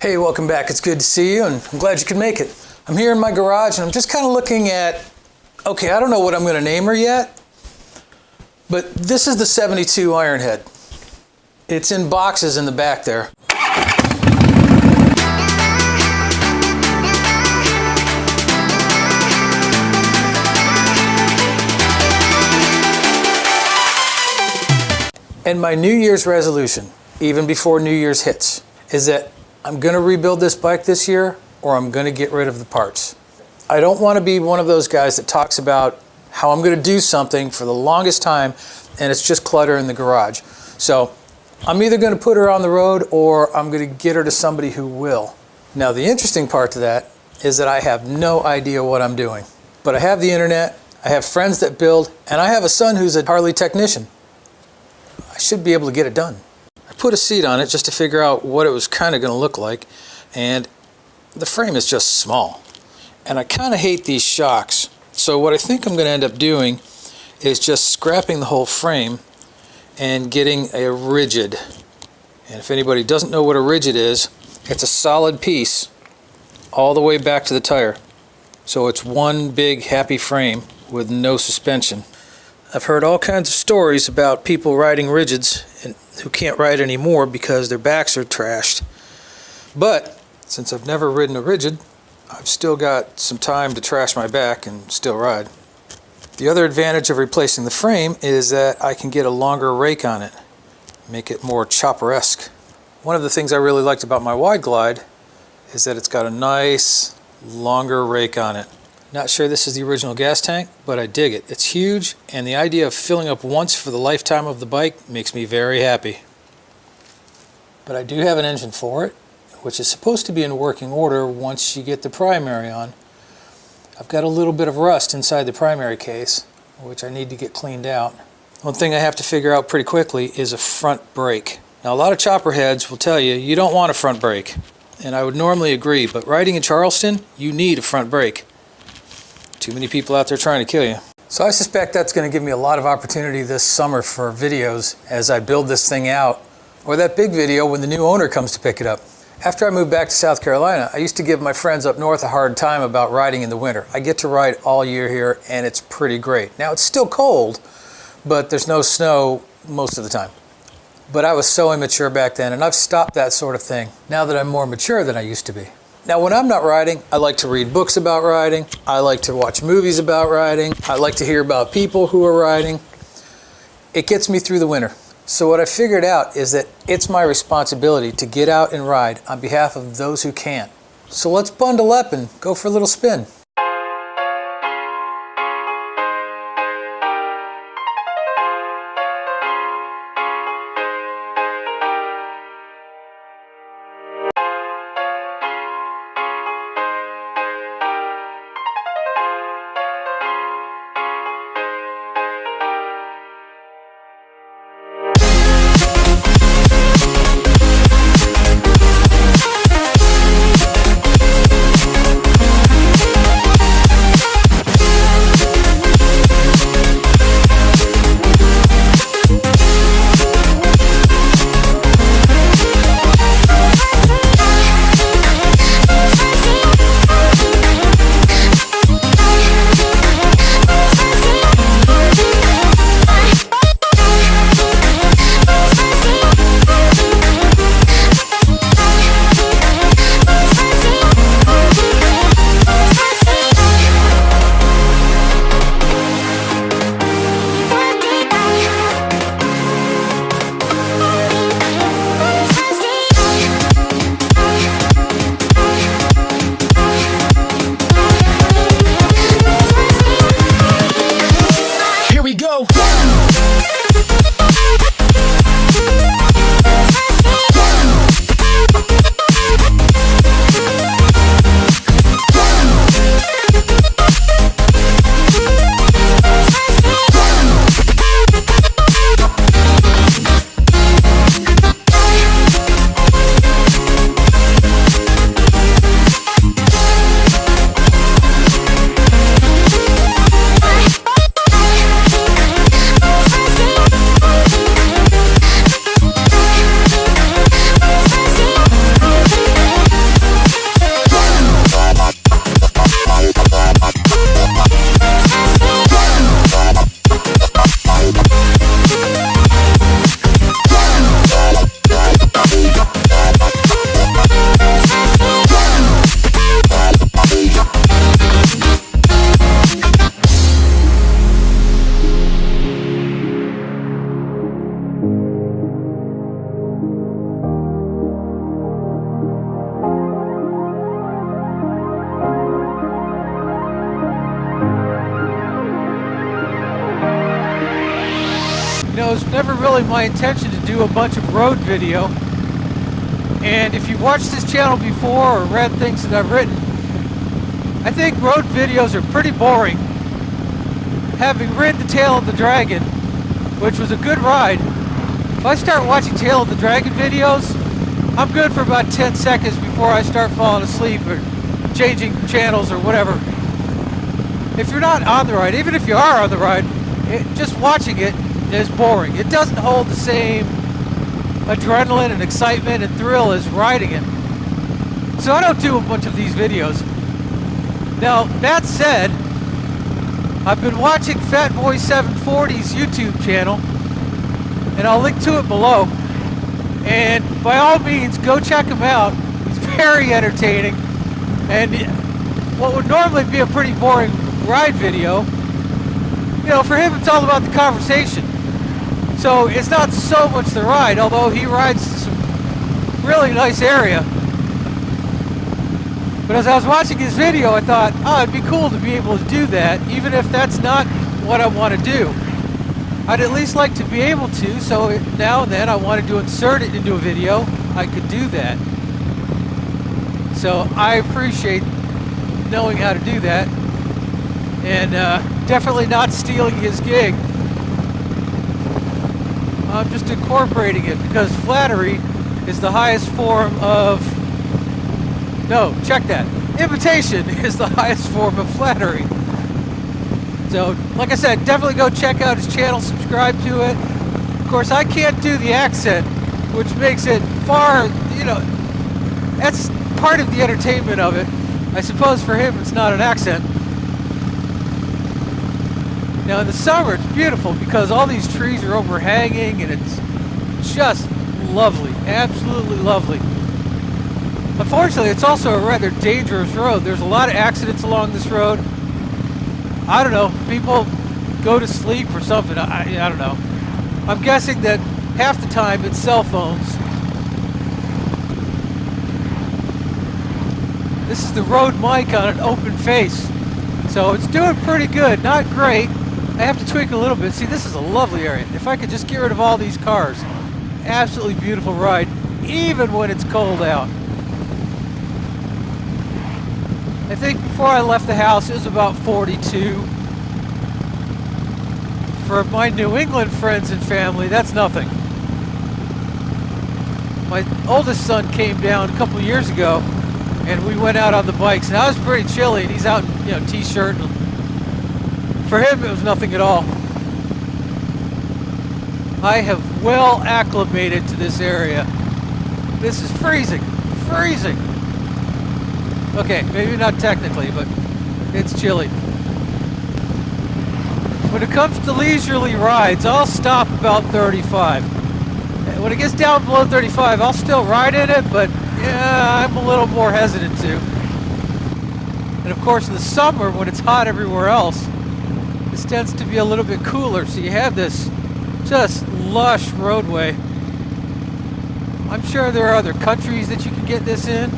Hey, welcome back. It's good to see you, and I'm glad you could make it. I'm here in my garage, and I'm just kind of looking at, okay, I don't know what I'm going to name her yet, but this is the 72 Ironhead. It's in boxes in the back there. And my New Year's resolution, even before New Year's hits, is that I'm going to rebuild this bike this year, or I'm going to get rid of the parts. I don't want to be one of those guys that talks about how I'm going to do something for the longest time and it's just clutter in the garage. So I'm either going to put her on the road or I'm going to get her to somebody who will. Now the interesting part to that is that I have no idea what I'm doing. But I have the internet, I have friends that build, and I have a son who's a Harley technician. I should be able to get it done. I put a seat on it just to figure out what it was kind of going to look like, and the frame is just small. And I kind of hate these shocks. So what I think I'm going to end up doing is just scrapping the whole frame and getting a rigid. And if anybody doesn't know what a rigid is, it's a solid piece all the way back to the tire. So it's one big happy frame with no suspension. I've heard all kinds of stories about people riding rigids and who can't ride anymore because their backs are trashed. But since I've never ridden a rigid, I've still got some time to trash my back and still ride. The other advantage of replacing the frame is that I can get a longer rake on it, make it more chopper-esque. One of the things I really liked about my Wide Glide is that it's got a nice longer rake on it. Not sure this is the original gas tank, but I dig it. It's huge, and the idea of filling up once for the lifetime of the bike makes me very happy. But I do have an engine for it, which is supposed to be in working order once you get the primary on. I've got a little bit of rust inside the primary case, which I need to get cleaned out. One thing I have to figure out pretty quickly is a front brake. Now a lot of chopper heads will tell you you don't want a front brake, and I would normally agree, but riding in Charleston, you need a front brake. Too many people out there trying to kill you. So I suspect that's going to give me a lot of opportunity this summer for videos as I build this thing out, or that big video when the new owner comes to pick it up. After I moved back to South Carolina, I used to give my friends up north a hard time about riding in the winter. I get to ride all year here, and it's pretty great. Now, it's still cold, but there's no snow most of the time. But I was so immature back then, and I've stopped that sort of thing now that I'm more mature than I used to be. Now, when I'm not riding, I like to read books about riding. I like to watch movies about riding. I like to hear about people who are riding. It gets me through the winter. So what I figured out is that it's my responsibility to get out and ride on behalf of those who can't. So let's bundle up and go for a little spin. never really my intention to do a bunch of road video. And if you've watched this channel before or read things that I've written, I think road videos are pretty boring. Having ridden the Tail of the Dragon, which was a good ride, if I start watching Tail of the Dragon videos, I'm good for about 10 seconds before I start falling asleep or changing channels or whatever. If you're not on the ride, even if you are on the ride, just watching it is boring. It doesn't hold the same adrenaline and excitement and thrill as riding it. So I don't do a bunch of these videos. Now, that said, I've been watching Fat Boy 740's YouTube channel, and I'll link to it below. And by all means, go check him out. He's very entertaining. And what would normally be a pretty boring ride video, you know, for him it's all about the conversation. So it's not so much the ride, although he rides some really nice area. But as I was watching his video, I thought, oh, it'd be cool to be able to do that, even if that's not what I want to do. I'd at least like to be able to, so now and then I wanted to insert it into a video, I could do that. So I appreciate knowing how to do that, and definitely not stealing his gig. I'm just incorporating it because flattery is the highest form of... No, check that. Imitation is the highest form of flattery. So, like I said, definitely go check out his channel, subscribe to it. Of course, I can't do the accent, which makes it far, you know, that's part of the entertainment of it. I suppose for him it's not an accent. Now in the summer it's beautiful because all these trees are overhanging and it's just lovely, absolutely lovely. Unfortunately, it's also a rather dangerous road. There's a lot of accidents along this road. I don't know, people go to sleep or something, I don't know. I'm guessing that half the time it's cell phones. This is the Rode mic on an open face. So it's doing pretty good, not great. I have to tweak a little bit. See, this is a lovely area. If I could just get rid of all these cars. Absolutely beautiful ride, even when it's cold out. I think before I left the house it was about 42. For my New England friends and family, that's nothing. My oldest son came down a couple years ago and we went out on the bikes, and I was pretty chilly, and he's out in, you know, t-shirt. For him it was nothing at all. I have well acclimated to this area. This is freezing, freezing. Okay, maybe not technically, but it's chilly. When it comes to leisurely rides, I'll stop about 35. When it gets down below 35, I'll still ride in it, but yeah, I'm a little more hesitant to. And of course in the summer, when it's hot everywhere else, this tends to be a little bit cooler, so you have this just lush roadway. I'm sure there are other countries that you can get this in,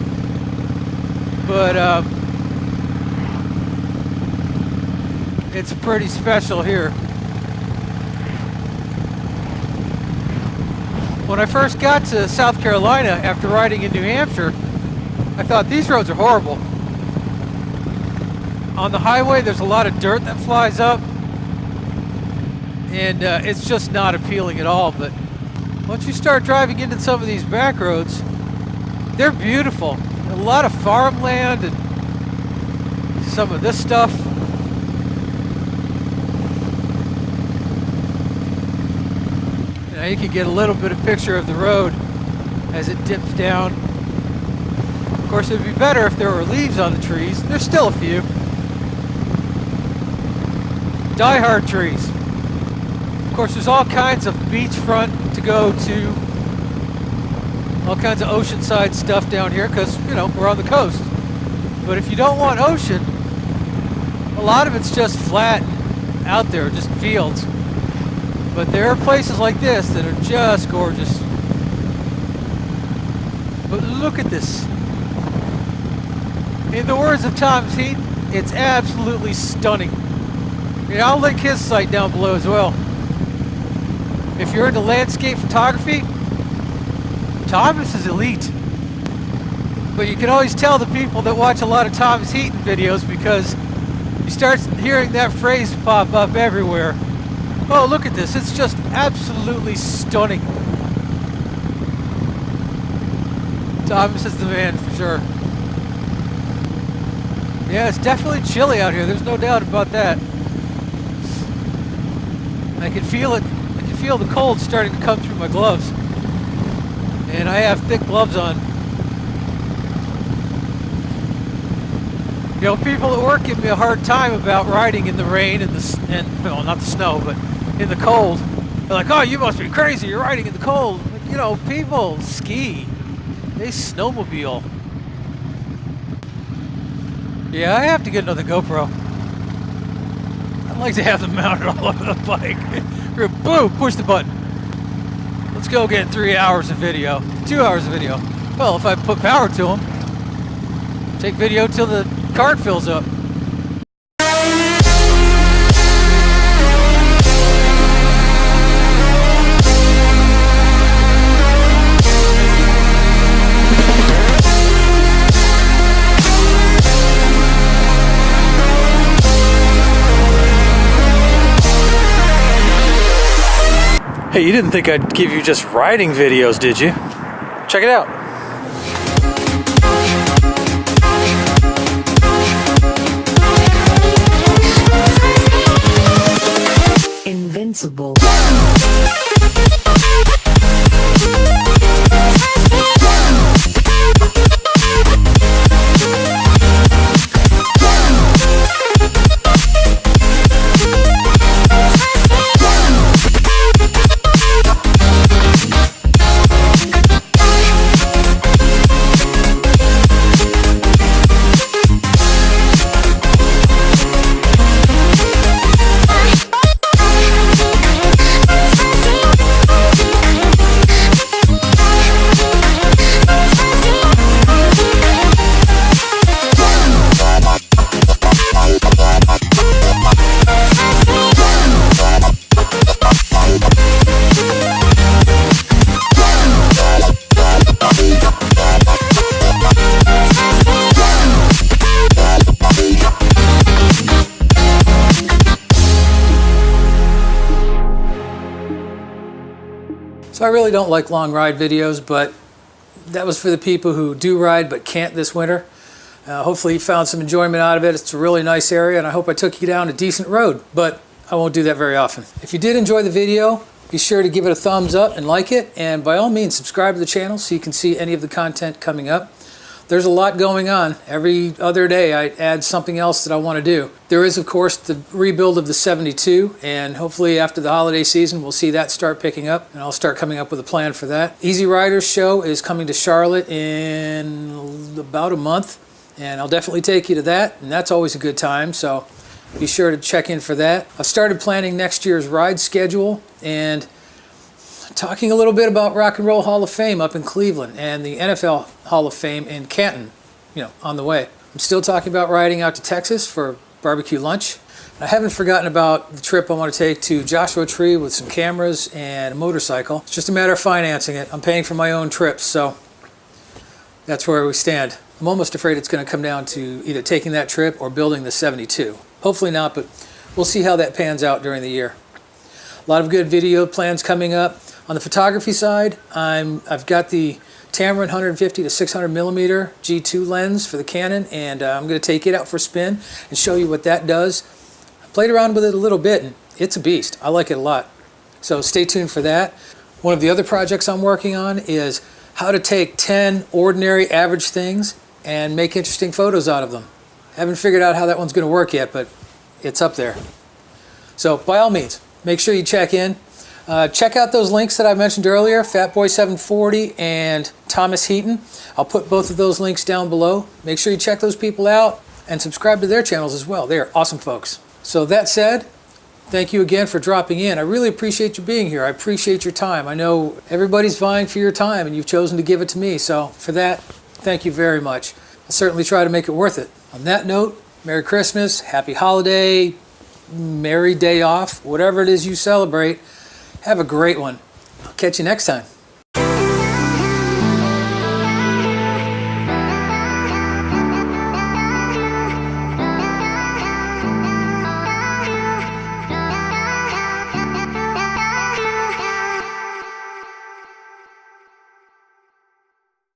but it's pretty special here. When I first got to South Carolina after riding in New Hampshire, I thought these roads are horrible. On the highway there's a lot of dirt that flies up, and it's just not appealing at all. But once you start driving into some of these back roads, they're beautiful. A lot of farmland and some of this stuff. Now you can get a little bit of picture of the road as it dips down. Of course, it would be better if there were leaves on the trees. There's still a few. Die-hard trees. Of course, there's all kinds of beachfront to go to. All kinds of oceanside stuff down here because, you know, we're on the coast. But if you don't want ocean, a lot of it's just flat out there, just fields. But there are places like this that are just gorgeous. But look at this. In the words of Thomas Heaton, it's absolutely stunning. And I'll link his site down below as well. If you're into landscape photography, Thomas is elite. But you can always tell the people that watch a lot of Thomas Heaton videos because you start hearing that phrase pop up everywhere. Oh, look at this. It's just absolutely stunning. Thomas is the man for sure. Yeah, it's definitely chilly out here. There's no doubt about that. I can feel it. I can feel the cold starting to come through my gloves. And I have thick gloves on. You know, people at work give me a hard time about riding in the rain and well, not the snow, but in the cold. They're like, "Oh, you must be crazy. You're riding in the cold." You know, people ski. They snowmobile. Yeah, I have to get another GoPro. I'd like to have them mounted all over the bike. Boom, push the button. Let's go get 3 hours of video, 2 hours of video. Well, if I put power to them, take video till the card fills up. Hey, you didn't think I'd give you just riding videos, did you? Check it out. Invincible. So I really don't like long ride videos, but that was for the people who do ride but can't this winter. Hopefully you found some enjoyment out of it. It's a really nice area, and I hope I took you down a decent road, but I won't do that very often. If you did enjoy the video, be sure to give it a thumbs up and like it, and by all means subscribe to the channel so you can see any of the content coming up. There's a lot going on. Every other day I add something else that I want to do. There is, of course, the rebuild of the 72, and hopefully after the holiday season we'll see that start picking up, and I'll start coming up with a plan for that. Easy Riders show is coming to Charlotte in about a month, and I'll definitely take you to that, and that's always a good time, so be sure to check in for that. I've started planning next year's ride schedule and talking a little bit about Rock and Roll Hall of Fame up in Cleveland and the NFL Hall of Fame in Canton, on the way. I'm still talking about riding out to Texas for barbecue lunch. I haven't forgotten about the trip I want to take to Joshua Tree with some cameras and a motorcycle. It's just a matter of financing it. I'm paying for my own trips, so that's where we stand. I'm almost afraid it's going to come down to either taking that trip or building the 72. Hopefully not, but we'll see how that pans out during the year. A lot of good video plans coming up. On the photography side, I've got the Tamron 150 to 600 millimeter G2 lens for the Canon, and I'm going to take it out for a spin and show you what that does. I played around with it a little bit, and it's a beast. I like it a lot. So stay tuned for that. One of the other projects I'm working on is how to take 10 ordinary average things and make interesting photos out of them. Haven't figured out how that one's going to work yet, but it's up there. So by all means, make sure you check in. Check out those links that I mentioned earlier, Fatboy740 and Thomas Heaton. I'll put both of those links down below. Make sure you check those people out and subscribe to their channels as well. They are awesome folks. So that said, thank you again for dropping in. I really appreciate you being here. I appreciate your time. I know everybody's vying for your time and you've chosen to give it to me. So for that, thank you very much. I'll certainly try to make it worth it. On that note, Merry Christmas, Happy Holiday, Merry Day Off, whatever it is you celebrate. Have a great one. I'll catch you next time.